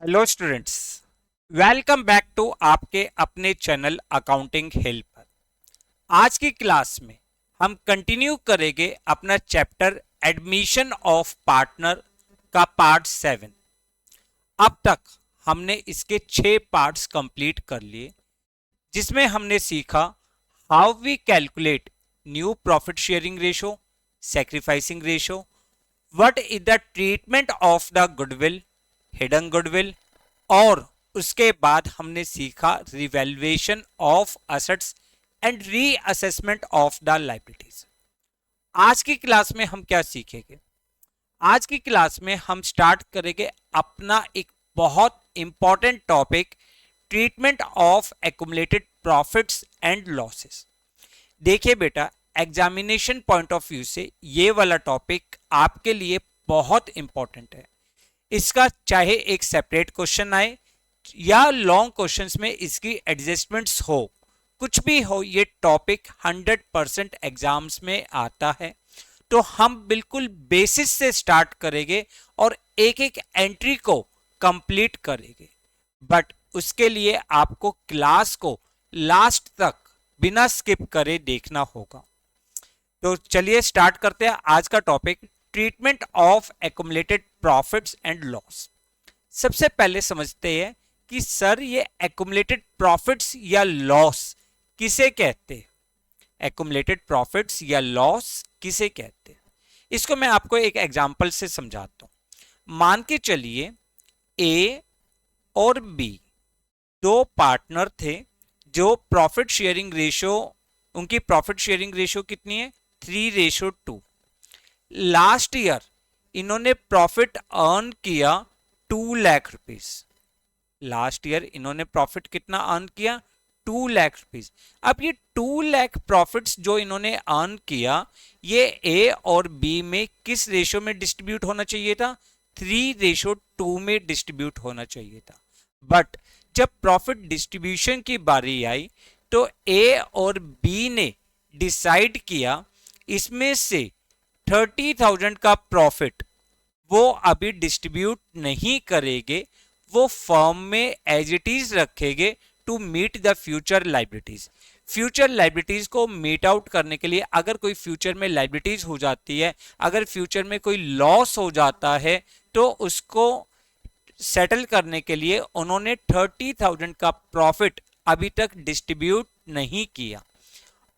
Hello students, welcome back to आपके अपने channel accounting helper. आज की क्लास में हम कंटिन्यू करेंगे अपना चैप्टर एडमिशन ऑफ पार्टनर का पार्ट 7। अब तक हमने इसके 6 पार्ट्स कंप्लीट कर लिए, जिसमें हमने सीखा how we calculate new profit sharing ratio, sacrificing ratio, what is the treatment of the goodwill, hidden goodwill, और उसके बाद हमने सीखा revaluation of assets and reassessment of the liabilities. आज की क्लास में हम क्या सीखेंगे? आज की क्लास में हम स्टार्ट करेंगे अपना एक बहुत important topic, treatment of accumulated profits and losses. देखिए बेटा, एग्जामिनेशन पॉइंट ऑफ व्यू से ये वाला टॉपिक आपके लिए बहुत इंपॉर्टेंट है। इसका चाहे एक सेपरेट क्वेश्चन आए या लॉन्ग क्वेश्चंस में इसकी एडजस्टमेंट्स हो, कुछ भी हो, ये टॉपिक 100% एग्जाम्स में आता है। तो हम बिल्कुल बेसिस से स्टार्ट करेंगे और एक एक एंट्री को कंप्लीट करेंगे, बट उसके लिए आपको क्लास को लास्ट तक बिना स्किप करे देखना होगा। तो चलिए स्टार्ट करते हैं आज का topic, treatment of accumulated profits and loss. सबसे पहले समझते हैं कि सर ये एक्युमुलेटेड प्रॉफिट्स या लॉस किसे कहते हैं? एक्युमुलेटेड प्रॉफिट्स या लॉस किसे कहते हैं? इसको मैं आपको एक एग्जांपल से समझाता हूं। मान के चलिए ए और बी दो पार्टनर थे, जो प्रॉफिट शेयरिंग रेशो, उनकी प्रॉफिट शेयरिंग रेशो कितनी है? 3:2। लास्ट ईयर इन्होंने प्रॉफिट अर्न किया 2 लाख रुपीज। लास्ट ईयर इन्होंने प्रॉफिट कितना अर्न किया? 2 लाख रुपीज। अब ये 2 लाख प्रॉफिट्स जो इन्होंने अर्न किया, ये ए और बी में किस रेशो में डिस्ट्रीब्यूट होना चाहिए था? 3:2 में डिस्ट्रीब्यूट होना चाहिए था। बट जब प्रॉफिट डिस्ट्रीब्यूशन की बारी आई तो ए और बी ने डिसाइड किया इसमें से 30,000 का प्रॉफिट वो अभी डिस्ट्रीब्यूट नहीं करेंगे, वो फर्म में एज इट इज रखेंगे to meet the future liabilities. Future liabilities को मीट आउट करने के लिए, अगर कोई फ्यूचर में लाइबिलिटीज हो जाती है, अगर फ्यूचर में कोई लॉस हो जाता है, तो उसको सेटल करने के लिए उन्होंने 30,000 का प्रॉफिट अभी तक डिस्ट्रीब्यूट नहीं किया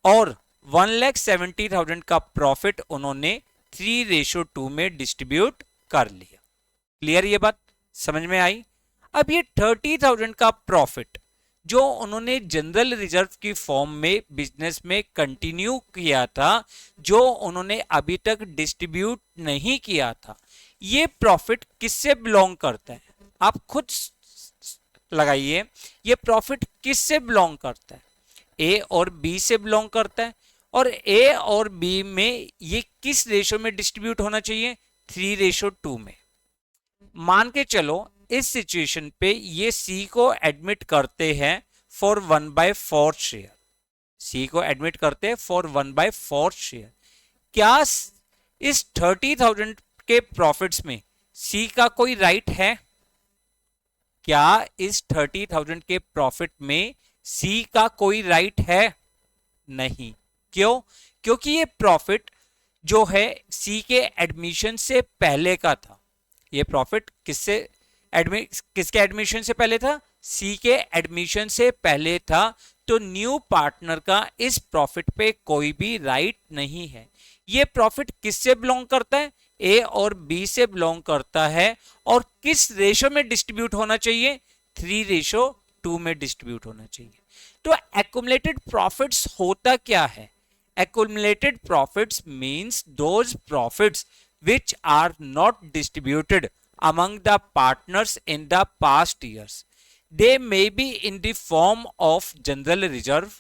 और 1,70,000 का प्रॉफिट उन्होंने 3:2 में डिस्ट्रीब्यूट कर लिया। क्लियर? ये बात समझ में आई? अब ये 30,000 का प्रॉफिट जो उन्होंने जनरल रिजर्व की फॉर्म में बिजनेस में कंटिन्यू किया था, जो उन्होंने अभी तक डिस्ट्रीब्यूट नहीं किया था, ये प्रॉफिट किससे बिलोंग करता है? आप खुद लगाइए, ये प्रॉफिट किससे बिलोंग करता है? ए और बी से बिलोंग करता है। और ए और बी में ये किस रेशो में डिस्ट्रीब्यूट होना चाहिए? 3:2 में। मान के चलो इस सिचुएशन पे ये सी को एडमिट करते हैं फॉर 1/4 शेयर। सी को एडमिट करते हैं फॉर 1/4 शेयर। क्या इस 30,000 के प्रॉफिट्स में सी का कोई राइट है? क्या इस 30,000 के प्रॉफिट में सी का कोई राइट है? नहीं। क्यों? क्योंकि ये प्रॉफिट जो है सी के एडमिशन से पहले का था। ये प्रॉफिट किसके एडमिशन से पहले था? सी के एडमिशन से पहले था। तो न्यू पार्टनर का इस प्रॉफिट पे कोई भी राइट नहीं है। ये प्रॉफिट किससे बिलोंग करता है? ए और बी से बिलोंग करता है। और किस रेशो में डिस्ट्रीब्यूट होना चाहिए? 3:2 में डिस्ट्रीब्यूट होना चाहिए। तो एक्युमुलेटेड प्रॉफिट्स होता क्या है? Accumulated profits means those profits which are not distributed among the partners in the past years. They may be in the form of general reserve,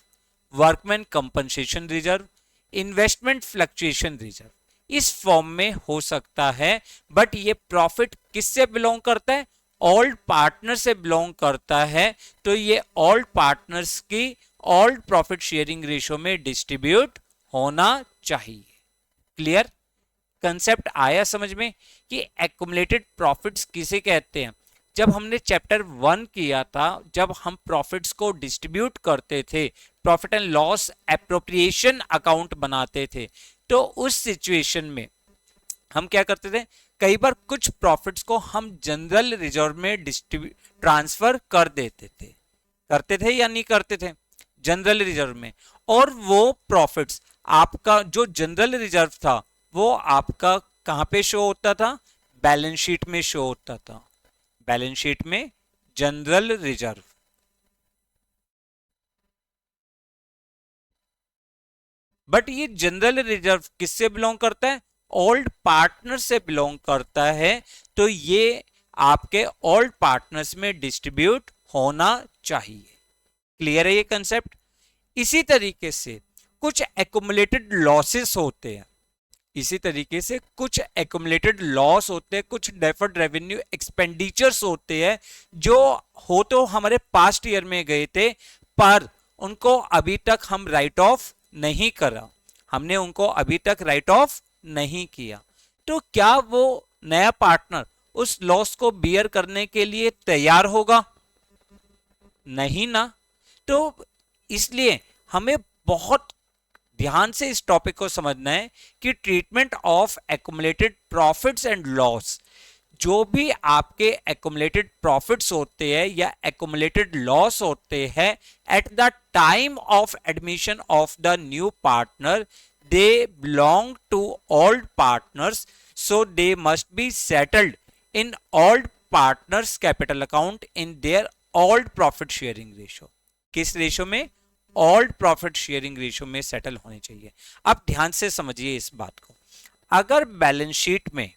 workman compensation reserve, investment fluctuation reserve. इस form में हो सकता है, but ये profit किससे belong करता है? Old partner से बिलोंग करता है। तो ये ऑल्ड पार्टनर्स की ऑल्ड प्रॉफिट शेयरिंग रेशो में डिस्ट्रीब्यूट होना चाहिए। क्लियर? कंसेप्ट आया समझ में कि एक्युमुलेटेड प्रॉफिट्स किसे कहते हैं? जब हमने चैप्टर 1 किया था, जब हम प्रॉफिट्स को डिस्ट्रीब्यूट करते थे, profit and loss appropriation account बनाते थे, तो उस सिचुएशन में हम क्या करते थे, कई बार कुछ प्रॉफिट्स को हम जनरल रिजर्व में ट्रांसफर कर देते थे। करते थे या नहीं करते थे? जनरल रिजर्व में। और वो प्रॉफिट्स, आपका जो जनरल रिजर्व था वो आपका कहां पे शो होता था? बैलेंस शीट में शो होता था। बैलेंस शीट में जनरल रिजर्व। बट ये जनरल रिजर्व किससे बिलोंग करता है? ओल्ड पार्टनर से बिलोंग करता है। तो ये आपके ओल्ड पार्टनर्स में डिस्ट्रीब्यूट होना चाहिए। क्लियर है ये कंसेप्ट? इसी तरीके से कुछ एक्युमुलेटेड लॉसेस होते हैं, इसी तरीके से कुछ एक्युमुलेटेड लॉस होते हैं, कुछ डेफर्ड रेवेन्यू एक्सपेंडिचर्स होते हैं जो हो तो हमारे पास्ट ईयर में गए थे, पर उनको अभी तक हम राइट ऑफ नहीं करा, हमने उनको अभी तक राइट ऑफ नहीं किया। तो क्या वो नया पार्टनर उस लॉस को बियर करने के लिए तैयार होगा? नहीं ना। तो इसलिए हमें बहुत ध्यान से इस टॉपिक को समझना है कि treatment of accumulated profits and loss, जो भी आपके एक्युमुलेटेड प्रॉफिट्स होते हैं या एक्युमुलेटेड लॉस होते हैं at the time of admission of the new partner, they belong to old partners, so they must be settled in old partners capital account in their old profit sharing ratio. किस ratio में? Old profit sharing ratio में settle होने चाहिए। अब ध्यान से समझिए इस बात को। अगर बैलेंस शीट में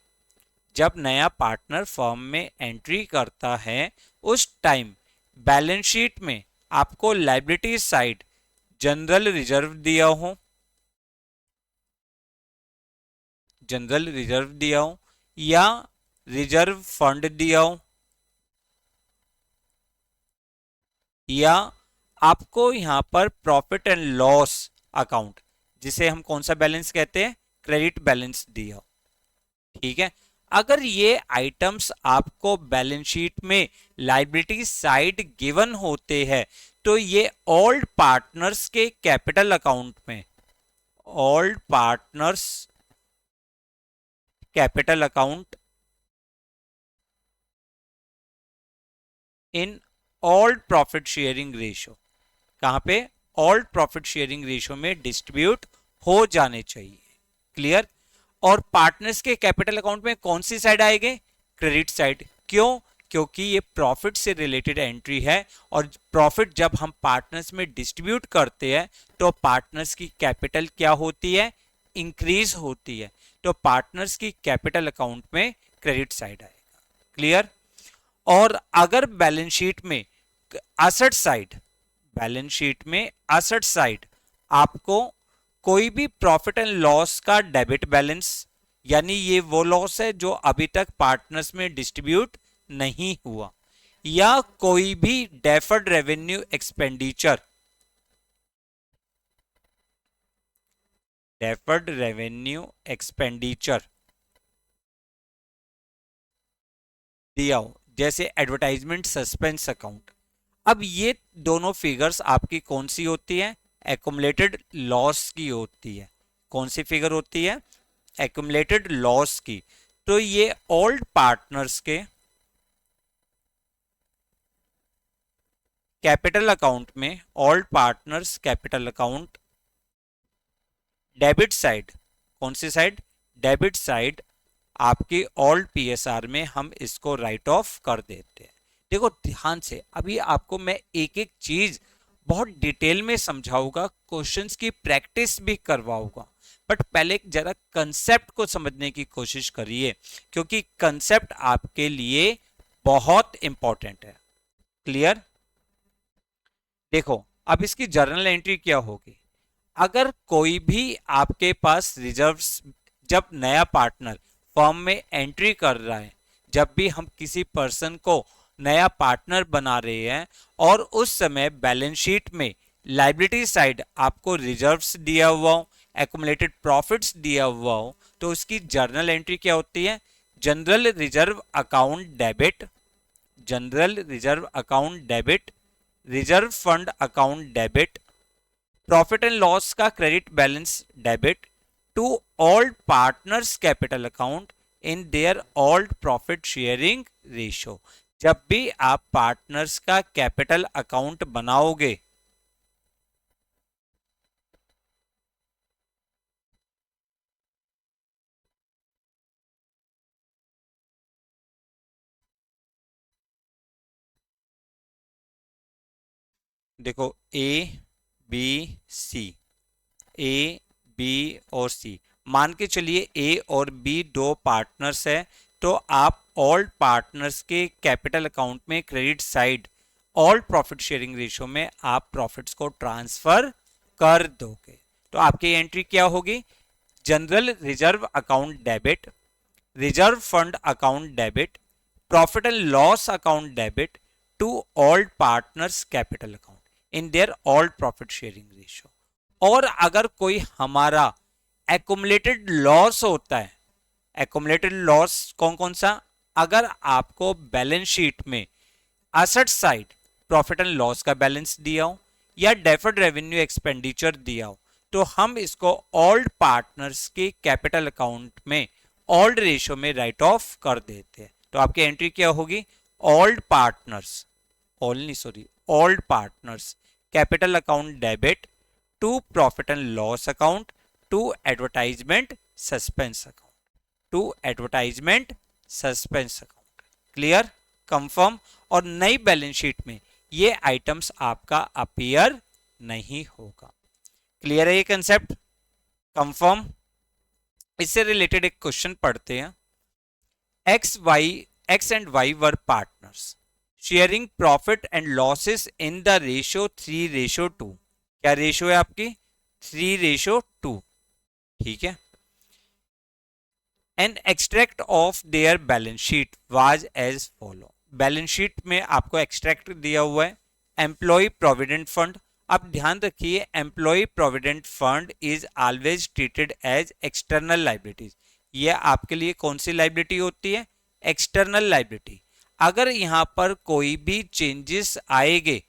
जब नया पार्टनर फर्म में एंट्री करता है, उस टाइम बैलेंस शीट में आपको लायबिलिटी साइड जनरल रिजर्व दिया हो, जनरल रिजर्व दिया हो या रिजर्व फंड दिया हो, या आपको यहां पर प्रॉफिट एंड लॉस अकाउंट, जिसे हम कौन सा बैलेंस कहते हैं? क्रेडिट बैलेंस दिया। ठीक है, अगर ये आइटम्स आपको बैलेंस शीट में लायबिलिटी साइड गिवन होते हैं, तो ये ओल्ड पार्टनर्स के कैपिटल अकाउंट में, ओल्ड पार्टनर्स कैपिटल अकाउंट इन ओल्ड प्रॉफिट शेयरिंग रेशो, कहां पे? ओल्ड प्रॉफिट शेयरिंग रेशो में डिस्ट्रीब्यूट हो जाने चाहिए। क्लियर? और पार्टनर्स के कैपिटल अकाउंट में कौन सी साइड आएगी? Credit side. क्यों? क्योंकि ये प्रॉफिट से रिलेटेड एंट्री है, और प्रॉफिट जब हम पार्टनर्स में डिस्ट्रीब्यूट करते हैं तो पार्टनर्स की कैपिटल क्या होती है? इंक्रीज होती है। तो पार्टनर्स की कैपिटल अकाउंट में क्रेडिट साइड आएगा। क्लियर? और अगर बैलेंस शीट में एसेट साइड, बैलेंस शीट में एसेट साइड आपको कोई भी प्रॉफिट एंड लॉस का डेबिट बैलेंस, यानी ये वो लॉस है जो अभी तक पार्टनर्स में डिस्ट्रीब्यूट नहीं हुआ, या कोई भी deferred revenue expenditure, deferred revenue expenditure दिया हो, जैसे एडवर्टाइजमेंट सस्पेंस अकाउंट। अब ये दोनों फिगर्स आपकी कौन सी होती है? एक्युमुलेटेड लॉस की होती है। कौन सी फिगर होती है? एक्युमुलेटेड लॉस की। तो ये ओल्ड पार्टनर्स के कैपिटल अकाउंट में, old partners capital account debit side, कौन सी साइड? डेबिट साइड आपकी ओल्ड पीएसआर में हम इसको राइट ऑफ कर देते हैं। देखो ध्यान से, अभी आपको मैं एक एक चीज बहुत डिटेल में समझाऊंगा, क्वेश्चंस की प्रैक्टिस भी करवाऊंगा, बट पहले जरा कंसेप्ट को समझने की कोशिश करिए, क्योंकि कंसेप्ट आपके लिए बहुत इंपॉर्टेंट है। क्लियर? देखो अब इसकी जर्नल एंट्री क्या होगी। अगर कोई भी आपके पास रिजर्व्स, जब नया पार्टनर फर्म में एंट्री कर रहा है, जब भी हम किसी पर्सन को नया पार्टनर बना रहे हैं और उस समय बैलेंस शीट में लायबिलिटी साइड आपको रिजर्व्स दिया हुआ हो, एक्युमुलेटेड प्रॉफिट्स दिया हुआ हो, तो उसकी जर्नल एंट्री क्या होती है? General reserve account debit, general reserve account debit, reserve fund account debit, profit and loss का credit balance debit to all partners capital account in their all profit sharing ratio. जब भी आप partners का capital account बनाओगे, देखो A B C, A B और सी, मान के चलिए ए और बी दो पार्टनर्स है, तो आप ऑल पार्टनर्स के कैपिटल अकाउंट में credit side all profit sharing ratio में आप प्रॉफिट्स को ट्रांसफर कर दोगे। तो आपकी एंट्री क्या होगी? General reserve account debit, reserve fund account debit, profit and loss account debit to all partners capital account in their all profit sharing ratio. और अगर कोई हमारा एक्युमुलेटेड लॉस होता है, एक्युमुलेटेड लॉस कौन कौन सा? अगर आपको बैलेंस शीट में asset side profit and loss का बैलेंस दिया हो या डेफर्ड रेवेन्यू एक्सपेंडिचर दिया हो, तो हम इसको ऑल्ड पार्टनर्स के कैपिटल अकाउंट में ऑल्ड रेशियो में राइट ऑफ कर देते हैं। तो आपकी एंट्री क्या होगी? Old partners, old partners capital account debit to profit and loss account to advertisement suspense account, to advertisement suspense account. Clear? Confirm? और नई बैलेंस शीट में ये आइटम्स आपका अपीयर नहीं होगा। क्लियर है ये कंसेप्ट? कंफर्म? इससे रिलेटेड एक क्वेश्चन पढ़ते हैं। X and Y were partners sharing profit and losses in the ratio 3:2। क्या रेशियो है आपकी? 3:2। ठीक है। An extract of their balance sheet was as follow. Balance sheet में आपको एक्सट्रैक्ट दिया हुआ है एम्प्लॉय प्रोविडेंट फंड। अब ध्यान रखिए, employ provident fund is always treated as external liabilities. ये आपके लिए कौन सी लाइबिलिटी होती है? External liability. अगर यहां पर कोई भी चेंजेस आएंगे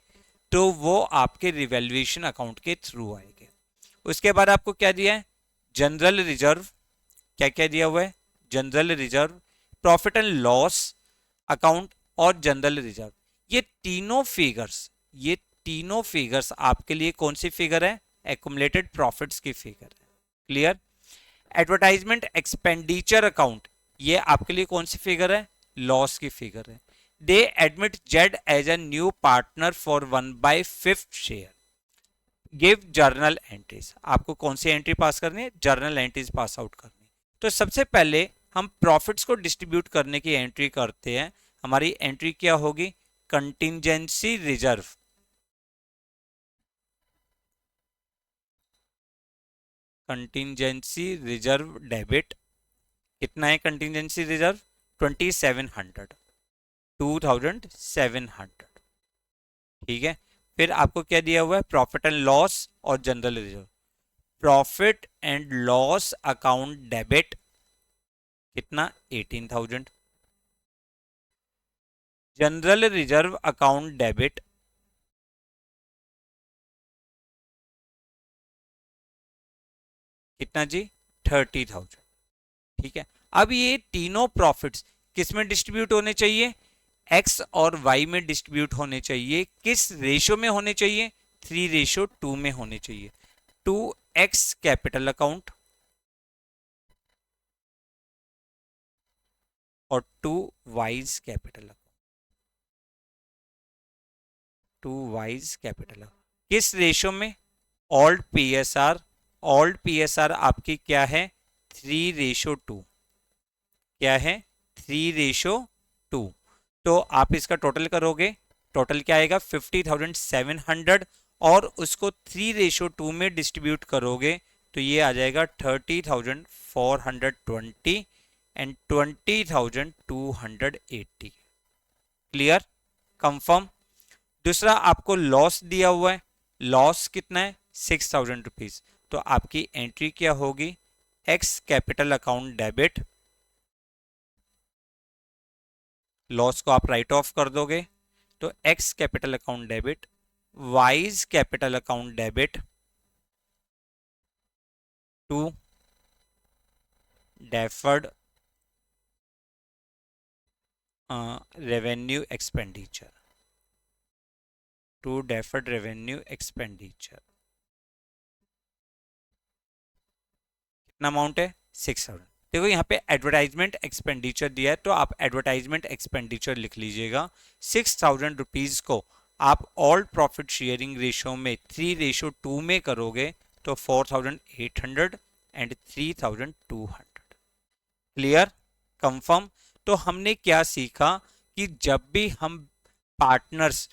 तो वो आपके रिवैल्यूएशन अकाउंट के थ्रू आएंगे। उसके बाद आपको क्या दिया है? General reserve. क्या क्या दिया हुआ है? General reserve, profit and loss account और जनरल रिजर्व। ये तीनों फिगर्स आपके लिए कौन सी फिगर है? एक्युमुलेटेड प्रॉफिट्स की फिगर है। क्लियर? एडवर्टाइजमेंट एक्सपेंडिचर अकाउंट, ये आपके लिए कौन सी फिगर है? लॉस की फिगर है। They admit Z as a new partner for 1/5 share. Give journal entries. आपको कौन सी एंट्री पास करनी है? जर्नल एंट्रीज पास आउट करनी है। तो सबसे पहले हम प्रॉफिट्स को डिस्ट्रीब्यूट करने की एंट्री करते हैं। हमारी एंट्री क्या होगी? Contingency reserve. Contingency reserve debit. कितना है कंटिंजेंसी रिजर्व? 2700, 2700। ठीक है। फिर आपको क्या दिया हुआ है? प्रॉफिट एंड लॉस और general reserve. Profit and loss account debit कितना? 18,000। जनरल रिजर्व अकाउंट डेबिट कितना जी? 30,000। ठीक है। अब ये तीनों प्रॉफिट्स किस में डिस्ट्रीब्यूट होने चाहिए? एक्स और वाई में डिस्ट्रीब्यूट होने चाहिए। किस रेशियो में होने चाहिए? 3:2 में होने चाहिए। 2x कैपिटल अकाउंट और 2y capital account, 2y capital account. किस रेशियो में? Old PSR. ऑल्ड पीएसआर आपकी क्या है? 3:2। क्या है? 3:2। तो आप इसका टोटल करोगे, टोटल क्या आएगा? 50,700 और उसको 3:2 में डिस्ट्रीब्यूट करोगे तो ये आ जाएगा 30,420 एंड 20,280। क्लियर? कंफर्म? दूसरा आपको लॉस दिया हुआ है। लॉस कितना है? 6,000 रुपीज। तो आपकी एंट्री क्या होगी? X capital account debit loss को आप राइट ऑफ कर दोगे, तो X capital account debit, Y's capital account debit to deferred revenue expenditure, to deferred revenue expenditure. कितना अमाउंट है? 6,000। देखो यहाँ पे एडवर्टाइजमेंट एक्सपेंडिचर दिया है, तो आप एडवर्टाइजमेंट एक्सपेंडिचर लिख लीजिएगा। 6,000 रुपीज को आप ऑल प्रॉफिट शेयरिंग रेशियो में 3:2 में करोगे तो 4,800 एंड 3,200। क्लियर? कंफर्म? तो हमने क्या सीखा कि जब भी हम पार्टनर्स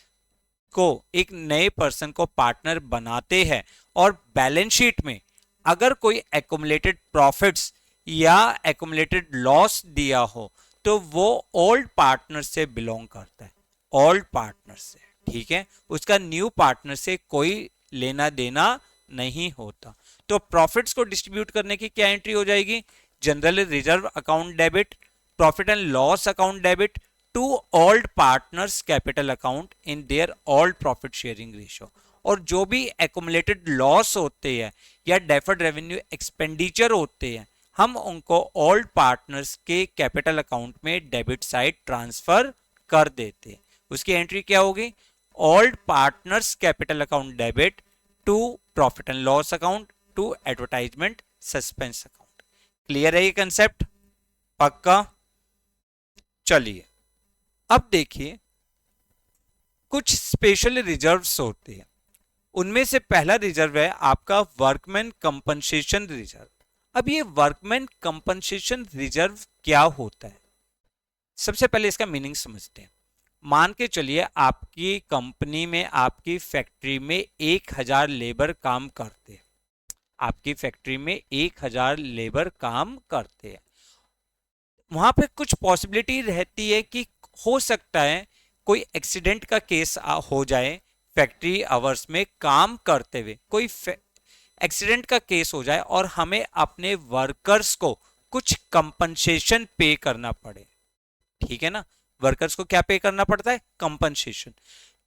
को, एक नए पर्सन को पार्टनर बनाते हैं और बैलेंस शीट में अगर कोई एक्युमुलेटेड प्रॉफिट्स या एक्युमुलेटेड लॉस दिया हो तो वो ओल्ड पार्टनर से बिलोंग करता है, ओल्ड पार्टनर से, ठीक है, उसका न्यू पार्टनर से कोई लेना देना नहीं होता। तो प्रॉफिट्स को डिस्ट्रीब्यूट करने की क्या एंट्री हो जाएगी? General reserve account debit, profit and loss account debit to old partners capital account in their old profit sharing ratio. और जो भी एक्युमुलेटेड लॉस होते हैं या डेफर्ड रेवेन्यू एक्सपेंडिचर होते हैं, हम उनको ओल्ड पार्टनर्स के कैपिटल अकाउंट में डेबिट साइड ट्रांसफर कर देते हैं। उसकी एंट्री क्या होगी? Old partners capital account debit to profit and loss account to advertisement suspense account. Clear है ये कंसेप्ट? पक्का? चलिए अब देखिए, कुछ स्पेशल रिजर्व्स होते हैं। उनमें से पहला रिजर्व है आपका वर्कमैन कंपनसेशन रिजर्व। अब ये वर्कमैन कंपनसेशन रिजर्व क्या होता है? सबसे पहले इसका मीनिंग समझते हैं। मान के चलिए आपकी कंपनी में, आपकी फैक्ट्री में 1,000 लेबर काम करते हैं, आपकी फैक्ट्री में 1,000 लेबर काम करते हैं। वहां पे कुछ पॉसिबिलिटी रहती है कि हो सकता है कोई एक्सीडेंट का केस हो जाए, फैक्ट्री आवर्स में काम करते हुए कोई एक्सीडेंट का केस हो जाए और हमें अपने वर्कर्स को कुछ कंपनसेशन पे करना पड़े, ठीक है ना। वर्कर्स को क्या पे करना पड़ता है? कंपनसेशन।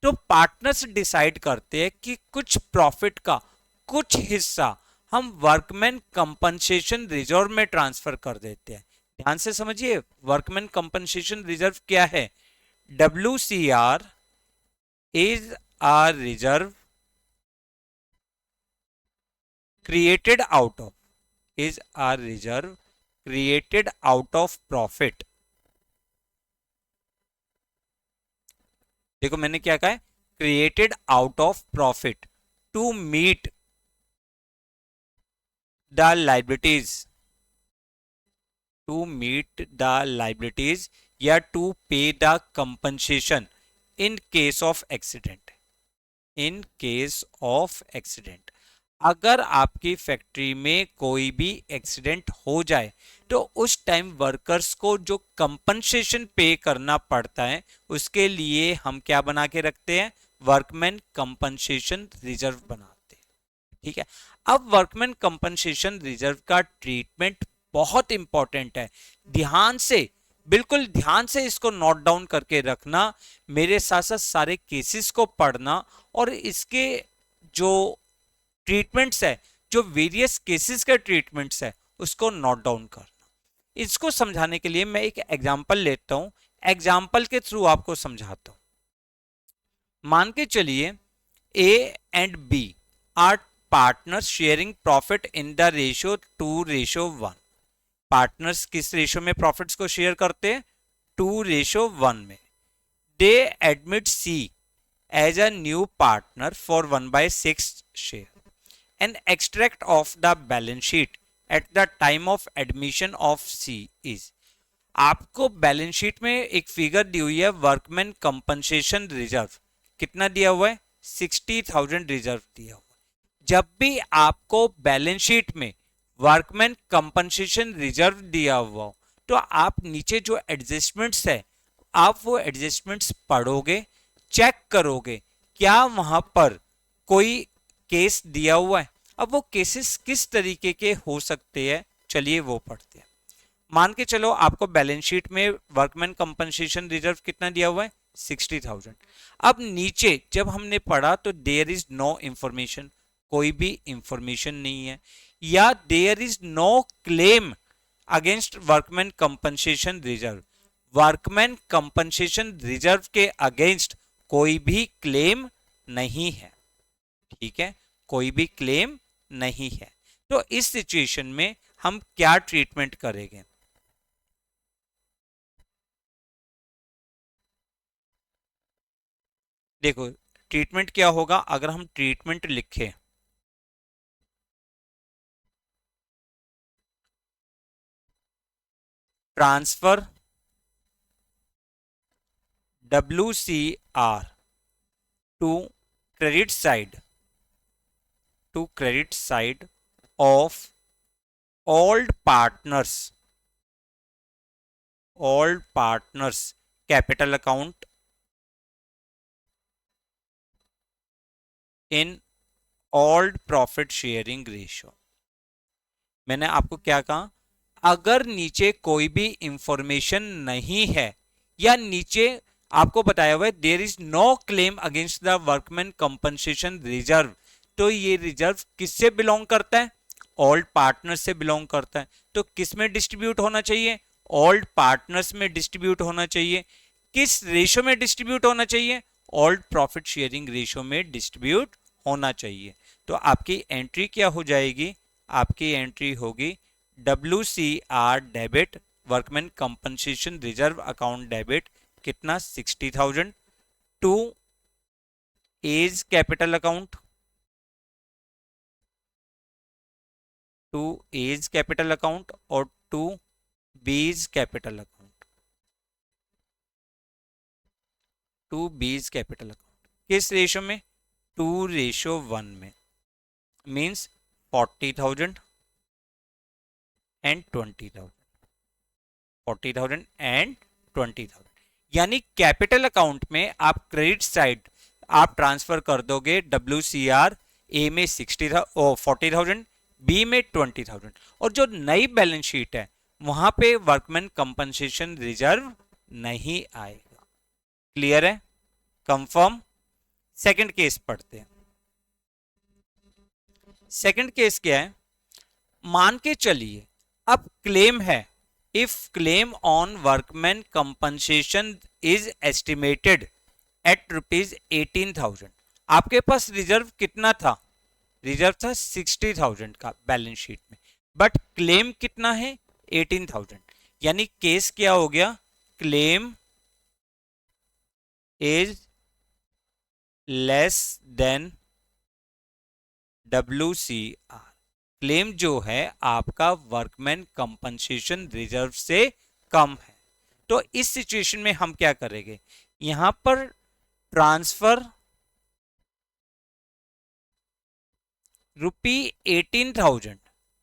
तो पार्टनर्स डिसाइड करते हैं कि कुछ प्रॉफिट का कुछ हिस्सा हम वर्कमैन कंपनसेशन रिजर्व में ट्रांसफर कर देते हैं। ध्यान से समझिए, वर्कमैन कंपनसेशन रिजर्व क्या है? WCR is a reserve created out of, is a reserve created out of profit। देखो मैंने क्या कहा है? Created out of profit to meet the liabilities, to meet the liabilities या to pay the compensation in case of accident, in case of accident. अगर आपकी factory में कोई भी एक्सीडेंट हो जाए तो उस टाइम वर्कर्स को जो कंपनसेशन पे करना पड़ता है उसके लिए हम क्या बना के रखते हैं? वर्कमैन कंपनसेशन रिजर्व बनाते हैं, ठीक है। अब वर्कमैन कंपनसेशन रिजर्व का ट्रीटमेंट बहुत इंपॉर्टेंट है। ध्यान से, बिल्कुल ध्यान से इसको नोट डाउन करके रखना, मेरे साथ साथ सारे केसेस को पढ़ना और इसके जो ट्रीटमेंट्स है, जो वेरियस केसेस का ट्रीटमेंट्स है, उसको नोट डाउन करना। इसको समझाने के लिए मैं एक एग्जांपल लेता हूं, एग्जांपल के थ्रू आपको समझाता हूं। मान के चलिए A and B are partners sharing profit in the ratio 2:1। Partners किस रेशियो में प्रॉफिट्स को शेयर करते हैं? 2:1 में। They admit C as a new partner for 1/6 share. An extract of the balance sheet at the time of admission of C is। आपको balance sheet में एक figure दी हुई है वर्कमैन कंपनसेशन रिजर्व। कितना दिया हुआ है? 60,000 रिजर्व दिया हुआ है। जब भी आपको बैलेंस शीट में वर्कमैन कंपनसेशन रिजर्व दिया हुआ हो तो आप नीचे जो एडजस्टमेंट्स है, आप वो एडजस्टमेंट्स पढ़ोगे, चेक करोगे क्या वहां पर कोई केस दिया हुआ है। अब वो केसेस किस तरीके के हो सकते हैं, चलिए वो पढ़ते हैं। मान के चलो आपको बैलेंस शीट में वर्कमैन कंपनसेशन रिजर्व कितना दिया हुआ है 60,000। अब नीचे जब हमने पढ़ा तो देयर इज नो इंफॉर्मेशन, कोई भी इंफॉर्मेशन नहीं है, या there is no claim against workman compensation reserve, workman compensation reserve के अगेंस्ट कोई भी क्लेम नहीं है। ठीक है, कोई भी क्लेम नहीं है। तो इस सिचुएशन में हम क्या ट्रीटमेंट करेंगे? देखो ट्रीटमेंट क्या होगा, अगर हम ट्रीटमेंट लिखें transfer WCR to credit side of old partners capital account in old profit sharing ratio। मैंने आपको क्या कहा, अगर नीचे कोई भी इंफॉर्मेशन नहीं है या नीचे आपको बताया हुआ है there is no claim against the workman compensation reserve, तो ये रिजर्व किससे बिलोंग करता है? ओल्ड पार्टनर्स से बिलोंग करता है। तो किस में डिस्ट्रीब्यूट होना चाहिए? ओल्ड पार्टनर्स में डिस्ट्रीब्यूट होना चाहिए। किस रेशो में डिस्ट्रीब्यूट होना चाहिए? ओल्ड प्रॉफिट शेयरिंग रेशो में डिस्ट्रीब्यूट होना चाहिए। तो आपकी एंट्री क्या हो जाएगी? आपकी एंट्री होगी WCR debit workman compensation reserve account debit कितना 60,000 to A's capital account, to A's capital account और to B's capital account, to B's capital account किस रेशो में? 2:1 में, मीन्स 40,000 एंड 20,000, 40,000 एंड 20,000। यानी कैपिटल अकाउंट में आप क्रेडिट साइड आप transfer कर दोगे WCR ए में 40,000, बी में 20,000, और जो नई बैलेंस शीट है वहां पे वर्कमैन कंपनसेशन रिजर्व नहीं आएगा। क्लियर है? कंफर्म। सेकंड केस पढ़ते हैं। सेकंड केस क्या है? मान के चलिए अब क्लेम है, if claim on workman compensation is estimated at ₹18,000। आपके पास रिजर्व कितना था? रिजर्व था 60,000 का बैलेंस शीट में, बट क्लेम कितना है? 18,000। यानी केस क्या हो गया? Claim is less than WCR। Claim जो है आपका वर्कमैन कंपनसेशन रिजर्व से कम है। तो इस सिचुएशन में हम क्या करेंगे? यहां पर ट्रांसफर ₹18,000,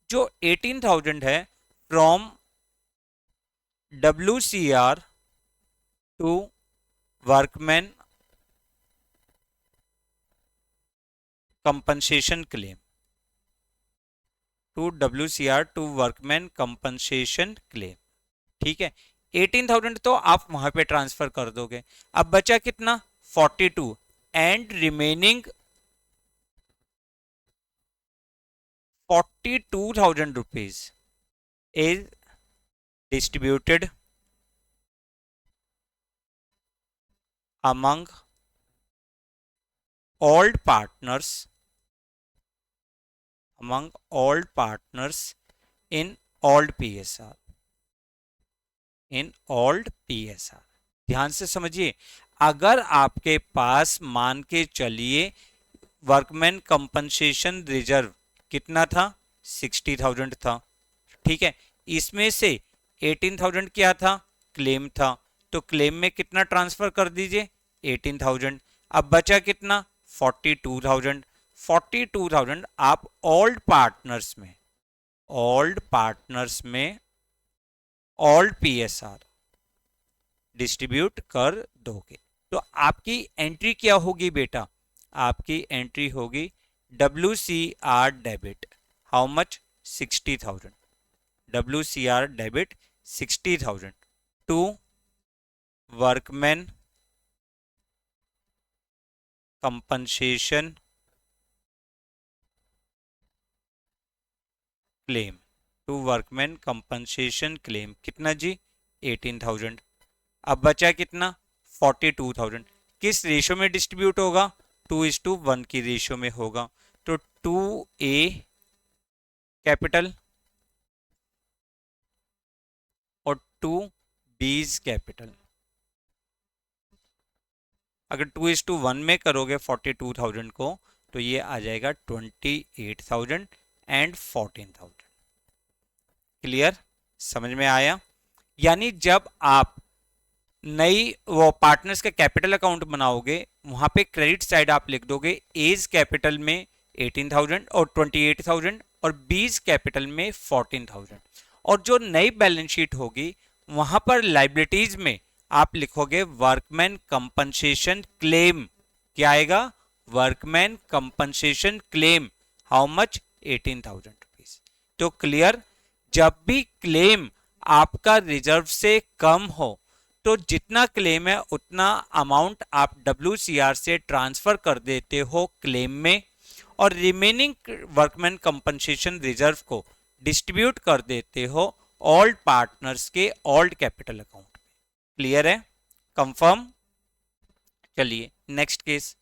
जो 18,000 है from WCR to workman compensation claim, to WCR to workman compensation claim. ठीक है, 18,000 तो आप वहां पे ट्रांसफर कर दोगे। अब बचा कितना? 42 and remaining 42,000 rupees is distributed among old partners, in old PSR, in old PSR। ध्यान से समझिए, अगर आपके पास मान के चलिए वर्कमैन कंपनसेशन रिजर्व कितना था? 60,000 था। ठीक है, इसमें से 18,000 क्या था? क्लेम था। तो क्लेम में कितना ट्रांसफर कर दीजिए? 18,000। अब बचा कितना? 42,000। 42,000 आप ओल्ड पार्टनर्स में ओल्ड PSR डिस्ट्रीब्यूट कर दोगे। तो आपकी एंट्री क्या होगी बेटा? आपकी एंट्री होगी WCR debit how much? 60,000। WCR debit 60,000 to workman compensation claim, to workman compensation claim कितना जी 18,000। अब बचा कितना 42,000। किस रेशो में डिस्ट्रीब्यूट होगा 2:1 की रेशो में होगा। तो 2A कैपिटल और 2B's कैपिटल। अगर 2:1 में करोगे 42,000 को तो ये आ जाएगा 28,000 एंड 14,000। क्लियर, समझ में आया। यानी जब आप नई वो पार्टनर्स का कैपिटल अकाउंट बनाओगे वहां पे क्रेडिट साइड आप लिख दोगे एज कैपिटल में 18,000 और 28,000 और बीज कैपिटल में 14,000। और जो नई बैलेंस शीट होगी वहां पर लाइबिलिटीज में आप लिखोगे वर्कमैन कंपनसेशन क्लेम। क्या आएगा workman compensation claim, how much 18,000 rupees. तो क्लियर, जब भी क्लेम आपका रिजर्व से कम हो तो जितना क्लेम है उतना अमाउंट आप WCR से ट्रांसफर कर देते हो क्लेम में और रिमेनिंग वर्कमैन कंपनसेशन रिजर्व को डिस्ट्रीब्यूट कर देते हो ओल्ड पार्टनर्स के ओल्ड कैपिटल अकाउंट में। क्लियर है, कंफर्म। चलिए next case,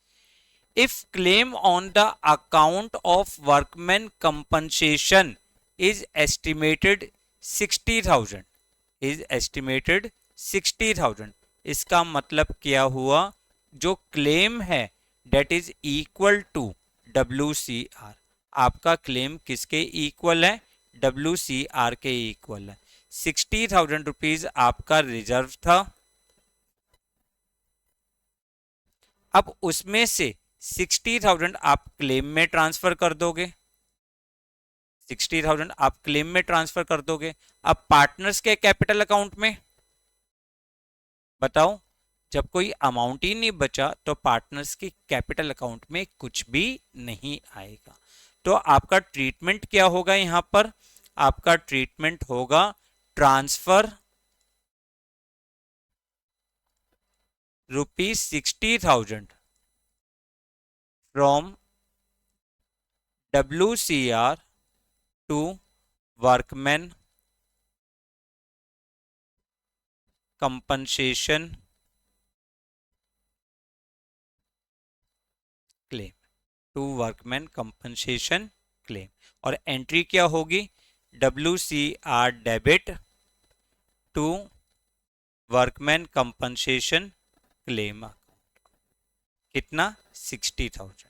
if claim on the account of workman compensation is estimated 60,000, is estimated 60,000। इसका मतलब क्या हुआ, जो क्लेम है that is equal to WCR। आपका क्लेम किसके इक्वल है WCR के इक्वल है। 60,000 रुपीज आपका रिजर्व था, अब उसमें से 60,000 आप क्लेम में ट्रांसफर कर दोगे, 60,000 आप क्लेम में ट्रांसफर कर दोगे। अब पार्टनर्स के कैपिटल अकाउंट में बताओ, जब कोई अमाउंट ही नहीं बचा तो पार्टनर्स के कैपिटल अकाउंट में कुछ भी नहीं आएगा। तो आपका ट्रीटमेंट क्या होगा यहां पर, आपका ट्रीटमेंट होगा transfer ₹60,000 from WCR to workman compensation claim, to workman compensation claim. और एंट्री क्या होगी WCR debit to workman compensation claim account. कितना 60,000,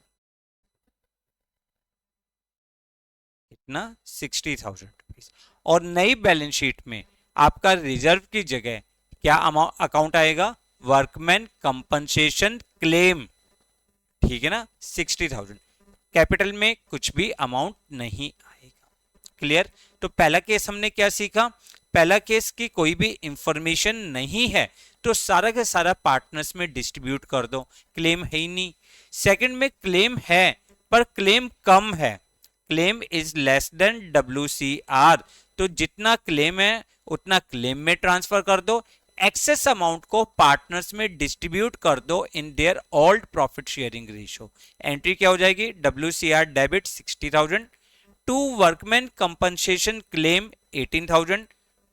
कितना 60,000 रुपीज। और नई बैलेंस शीट में आपका रिजर्व की जगह क्या अकाउंट आएगा वर्कमैन कंपनसेशन क्लेम, ठीक है ना 60,000। कैपिटल में कुछ भी अमाउंट नहीं आएगा। क्लियर। तो पहला केस हमने क्या सीखा, पहला केस की कोई भी इंफॉर्मेशन नहीं है तो सारा का सारा पार्टनर्स में डिस्ट्रीब्यूट कर दो, क्लेम है ही नहीं। सेकंड में क्लेम है पर क्लेम कम है, claim is less than WCR, तो जितना क्लेम है उतना क्लेम में ट्रांसफर कर दो, एक्सेस अमाउंट को पार्टनर्स में डिस्ट्रीब्यूट कर दो in their old profit sharing ratio. Entry क्या हो जाएगी WCR debit 60,000 to workman compensation claim 18,000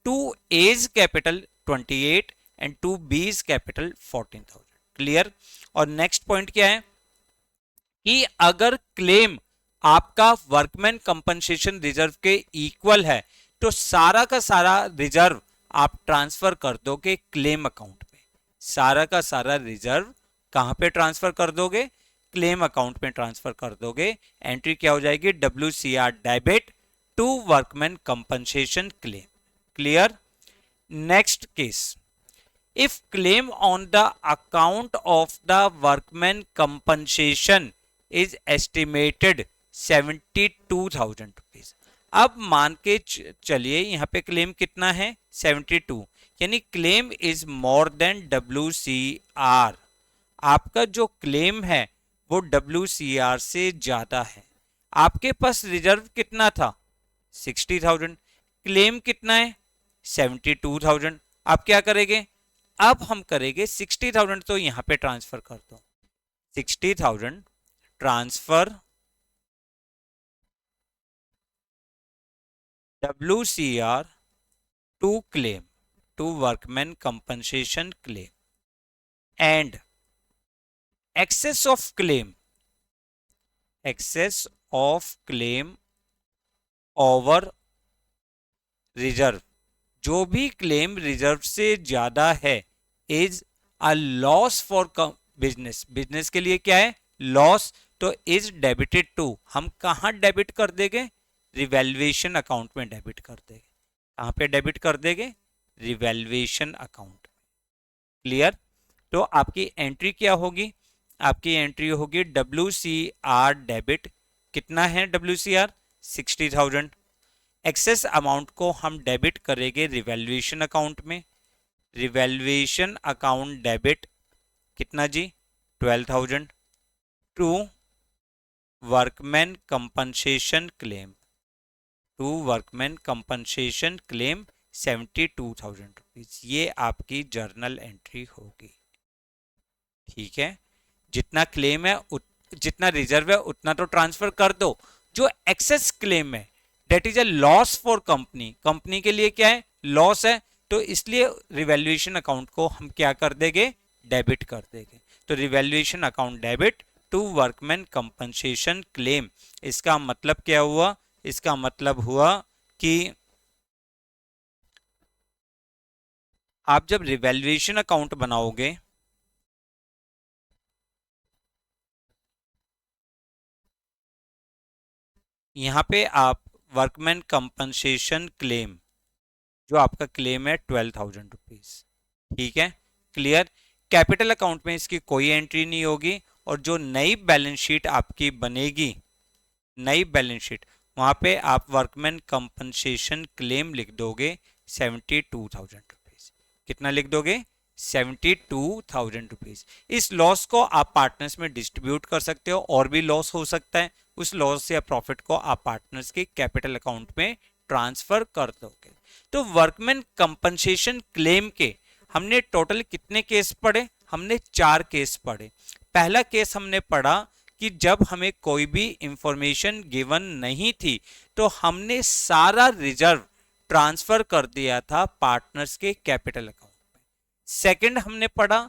to A's capital 28 and to B's capital 14,000। Clear. और नेक्स्ट पॉइंट क्या है कि अगर क्लेम आपका वर्कमैन कंपनसेशन रिजर्व के इक्वल है तो सारा का सारा रिजर्व आप ट्रांसफर कर दोगे क्लेम अकाउंट पे, सारा का सारा रिजर्व कहां पे ट्रांसफर कर दोगे क्लेम अकाउंट में ट्रांसफर कर दोगे। एंट्री क्या हो जाएगी WCR debit to workman compensation claim. Clear. Next case, if claim on the account of the workman compensation is estimated 72,000 rupees. अब मान के चलिए यहां पे क्लेम कितना है 72, यानी claim is more than WCR। आपका जो क्लेम है वो WCR से ज्यादा है। आपके पास रिजर्व कितना था 60,000, क्लेम कितना है 72,000। आप क्या करेंगे, अब हम करेंगे 60,000, तो यहां पे ट्रांसफर कर दो 60,000 transfer WCR to claim, to workman compensation claim, and excess of claim, excess of claim over reserve, जो भी क्लेम रिजर्व से ज्यादा है is a loss for business, business के लिए क्या है, लॉस, तो इज डेबिटेड टू, हम कहां डेबिट कर देंगे, रिवैल्यूएशन अकाउंट में डेबिट कर देंगे, कहां पे डेबिट कर देंगे, रिवैल्यूएशन अकाउंट। क्लियर, तो आपकी एंट्री क्या होगी, आपकी एंट्री होगी WCR डेबिट, कितना है WCR 60,000, एक्सेस अमाउंट को हम डेबिट करेंगे रिवैल्यूएशन अकाउंट में, रिवैल्यूएशन अकाउंट डेबिट कितना जी 12,000 to workman compensation claim, to workman compensation claim 72,000 rupees, ये आपकी जर्नल एंट्री होगी। ठीक है, जितना क्लेम है जितना रिजर्व है उतना तो ट्रांसफर कर दो, जो एक्सेस क्लेम है that is a loss for company, company के लिए क्या है, लॉस है, तो इसलिए रिवैल्यूएशन अकाउंट को हम क्या कर देंगे, डेबिट कर देंगे, तो revaluation account debit to workman compensation claim. इसका मतलब क्या हुआ, इसका मतलब हुआ कि आप जब रिवैल्यूएशन अकाउंट बनाओगे, यहां पे आप वर्कमैन कंपनसेशन क्लेम, जो आपका क्लेम है 12,000 रुपीज, ठीक है, क्लियर, कैपिटल अकाउंट में इसकी कोई एंट्री नहीं होगी, और जो नई बैलेंस शीट आपकी बनेगी, नई बैलेंस शीट, वहां पे आप वर्कमैन कंपनसेशन क्लेम लिख दोगे 72,000 रुपीज, कितना लिख दोगे 72,000 रुपीज। इस लॉस को आप पार्टनर्स में डिस्ट्रीब्यूट कर सकते हो, और भी लॉस हो सकता है, उस लॉस या प्रॉफिट को आप पार्टनर्स के कैपिटल अकाउंट में ट्रांसफर कर दोगे। तो वर्कमैन कंपनसेशन क्लेम के हमने टोटल कितने केस पढ़े, हमने 4 केस पढ़े। पहला केस हमने पढ़ा कि जब हमें कोई भी इंफॉर्मेशन गिवन नहीं थी तो हमने सारा रिजर्व ट्रांसफर कर दिया था पार्टनर्स के कैपिटल अकाउंट में। सेकंड हमने पढ़ा,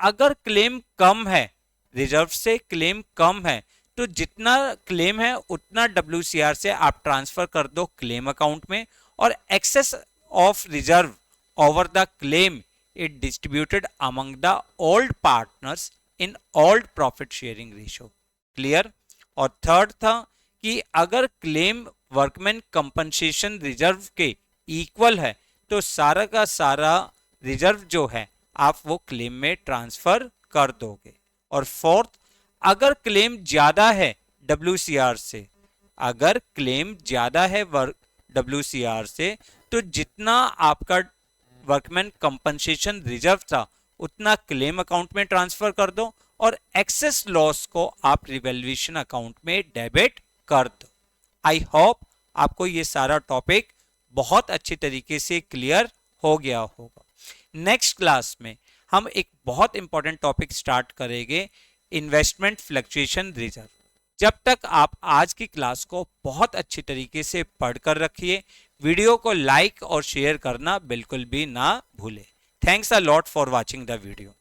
अगर क्लेम कम है, रिजर्व से क्लेम कम है, तो जितना क्लेम है उतना WCR से आप ट्रांसफर कर दो क्लेम अकाउंट में, और excess of reserve over the claim it distributed among the old partners in old profit sharing ratio. Clear, और थर्ड था कि अगर क्लेम वर्कमैन कंपनसेशन रिजर्व के इक्वल है तो सारा का सारा रिजर्व जो है आप वो क्लेम में ट्रांसफर कर दोगे। और फोर्थ, अगर क्लेम ज्यादा है WCR से, अगर क्लेम ज्यादा है WCR से, तो जितना आपका वर्कमैन कंपनसेशन रिजर्व था उतना क्लेम अकाउंट में ट्रांसफर कर दो, और एक्सेस लॉस को आप रिवैल्यूएशन अकाउंट में डेबिट कर दो। आई होप आपको ये सारा टॉपिक बहुत अच्छी तरीके से क्लियर हो गया होगा। नेक्स्ट क्लास में हम एक बहुत इंपॉर्टेंट टॉपिक स्टार्ट करेंगे, इन्वेस्टमेंट फ्लक्चुएशन रिजर्व। जब तक आप आज की क्लास को बहुत अच्छी तरीके से पढ़कर रखिए, वीडियो को लाइक और शेयर करना बिल्कुल भी ना भूलें। Thanks a lot for watching the video.